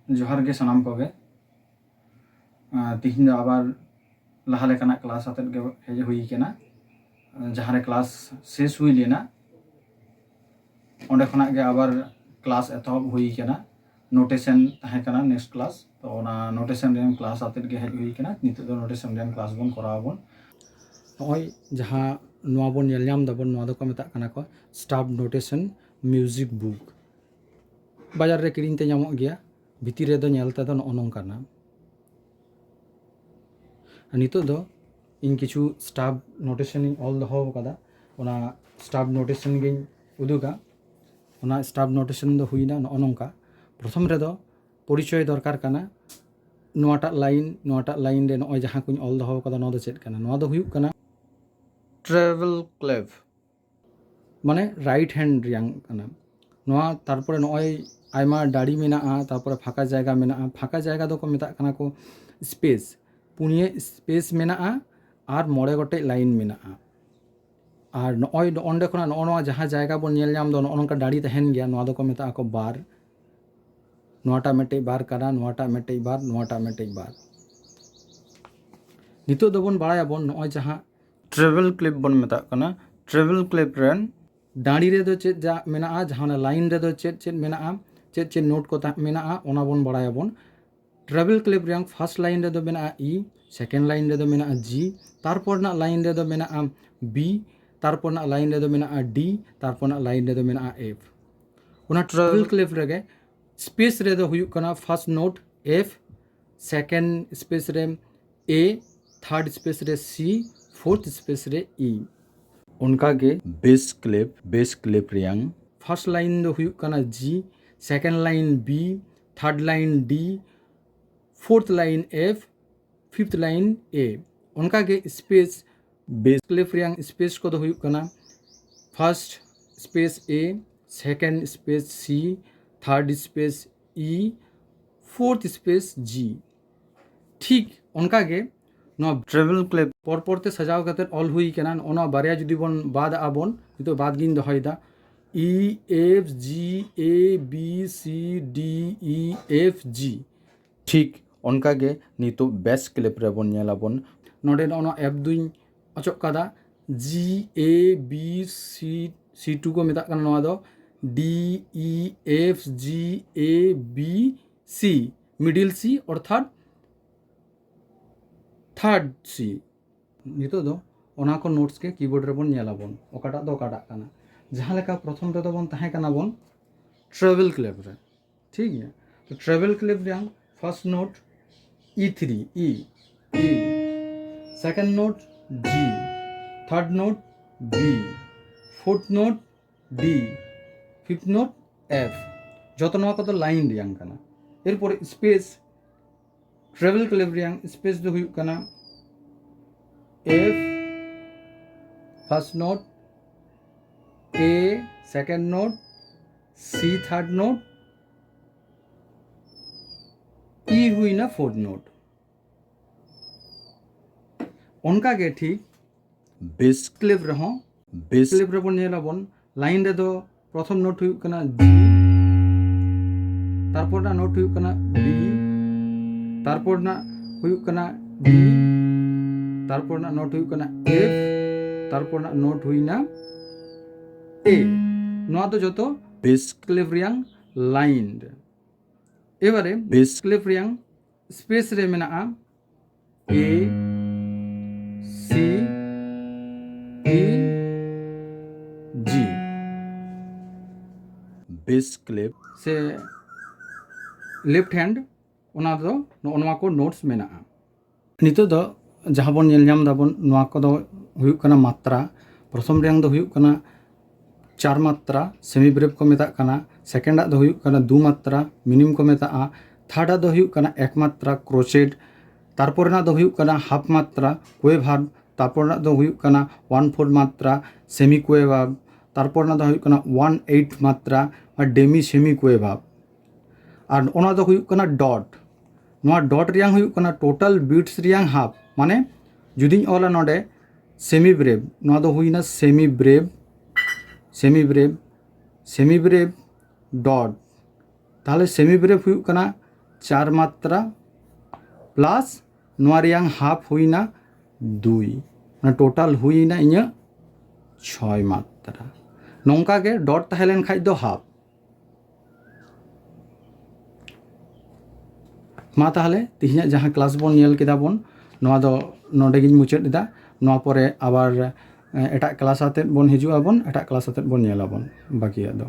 जोहार गे सानाम कोगे तिहिन दो आबार लाहा लेकाना क्लास आतेद गे हेज हुई केना जहाँ रे क्लास शेष हुई लेना ओंडे खनाक गे आबार क्लास एतहब हुई केना नोटेशन ताहे केना नेक्स्ट क्लास तो ओना नोटेशन रेम क्लास आतेद गे हेज हुई केना नितो दो नोटेशन रेम क्लास बन करावबन नय जहाँ नोआ बन नेल ᱧᱟᱢ दाबन नोआ दो को मेता कना को स्टाफ नोटेशन म्यूजिक बुक बाजार रे किरिंग ते ᱧᱟᱢᱚᱜ ᱜᱮᱭᱟ भितर रे दो नेल ते दो नो नोंकाना नितो दो इन किछु स्टाफ नोटेशन इन ऑल दो कदा ओना स्टाफ नोटेशन गे उदुगा ओना स्टाफ नोटेशन दो हुईना नो नोंका प्रथम रे दो परिचय दरकार काना नोआटा लाइन रे नय जहाँ कुछ ऑल दो कदा नो दो चेद काना नोआ दो हुयुग काना ट्रेवल क्लेव माने राइट हैंड रियांग काना नोआ तारपरे नय आयमा दाड़ी मेना तारपरे फाका जायगा दो को मेता काना को स्पेस पुनिये स्पेस मेना आर मोड़े गोटे लाइन मेना और नय ओंडे खना नोआ जहाँ जायगा बन नेल ᱧᱟᱢ दो नोंका दाड़ी तहन गया नोआ दो को मेता को बार नोआटा मेटे बार काना नोआटा मेटे बार नितो दो बन बाड़ाया बन नय जहाँ ट्रेवल क्लिप बन मेता काना ट्रेवल क्लिप रेन दाड़ी रे दो चेद जा मेना जहाँ लाइन रे दो चेद मेना चेद नोट को मेना ओना बन बाड़ाया बन ट्रेवल क्लिप रियांग फर्स्ट लाइन रे दो मेना ई सेकेंड लाइन रे दो मेना जी तारपर ना लाइन रे दो मेना बी तारपर ना लाइन रे दो मेना डी तारपर ना लाइन रे दो मेना एफ ओना ट्रेवल क्लिप रेगे स्पेस रे दो हुयुग काना first note F second space रे ए थर्ड स्पेस रे सी फोर्थ स्पेस रे ई उनका गे बेस क्लिप रियांग फर्स्ट लाइन दो हुयुग काना G second line B third line D fourth line F fifth line A उनका के स्पेस बेस क्लिप रियांग स्पेस को दो हुयुग काना first space A second space C third space E fourth space G ठीक उनका के नो ट्रेवल क्लिप परते सजाव करते ऑल हुई केना ओना बारिया जुदी बन बाद आबन तो बाद गिन दोहयदा E F G A B C D E F G ठीक उनका गे नितो बेस क्लिप रे बन नेलाबन नोडे ओना एफ दुई अचक कादा जी ए बी सी टू को मेता काना नोआ दो D E F G A B C middle C अर्थात थर्ड सी नितो दो ओना को नोट्स के कीबोर्ड रे बन नेलाबन ओकाटा दो ओकाटा काना जहाँ लेका प्रथम रे दो बन ताहे काना बन ट्रेवल क्लिप रे ठीक है तो ट्रेवल क्लिप रे first note E3 E second note G third note B fourth note D fifth note F जत नोआ को तो लाइन रियांग काना एरपर स्पेस ट्रेवल क्लिप रियांग स्पेस दो हुयुग काना F first note A second note C third note E हुई ना फोर्थ नोट उनका के ठीक बेस क्लिप रहो बेस क्लिप रे बन नेलाबन लाइन रे दो प्रथम नोट हुयुग काना जी तारपर ना नोट हुयुग काना बी तारपर ना हुयुग काना डी तारपर ना नोट हुयुग काना एफ तारपर ना नोट हुईना ए नोआ दो जतो बेस क्लिप रियांग लाइन एबारे बेस क्लिप रियांग स्पेस रे मेना A C E G bass clef से लेफ्ट हैंड ओना दो नोआ को नोट्स मेना नितो दो जहाँ बन नेल ᱧᱟᱢ दाबन नोआ को दो हुयुग काना मात्रा प्रथम रियांग दो हुयुग काना चार मात्रा सेमी ब्रेव को मेता काना सेकेंड दो हुयुग काना दो मात्रा मिनिम को मेता थर्ड दो हुयुग काना एक मात्रा क्रोचेड तारपर ना दो हुयुग काना हाफ मात्रा क्वेभाब तारपर ना दो हुयुग काना 1/4 मात्रा सेमी क्वेभाब तारपर ना दो हुयुग काना 1/8 मात्रा और डेमी सेमी क्वेभाब और ओना दो हुयुग काना डॉट नोआ डॉट रियांग हुयुग काना टोटल बीट्स रियांग हाफ माने जुदी ऑला नोडे सेमी ब्रेव नोआ दो हुईना सेमी ब्रेव डॉट ताहले सेमी ब्रेव हुयुग काना 4 मात्रा प्लस नोआ रियां हाफ हुईना 2 माने टोटाल हुईना इᱧᱟᱹᱜ 6 मात्रा नोंका गे डॉट ताहें लेन खाज दो हाफ मा ताहले तिहिᱧाᱜ जहां क्लास बन नेल केदा बन नोआ दो नोडे गिñ मुचाद एदा नोआ परे आबार एटा क्लास आते बन हिजुआ बन एटा क्लास आते बन नेला बन बाकिया दो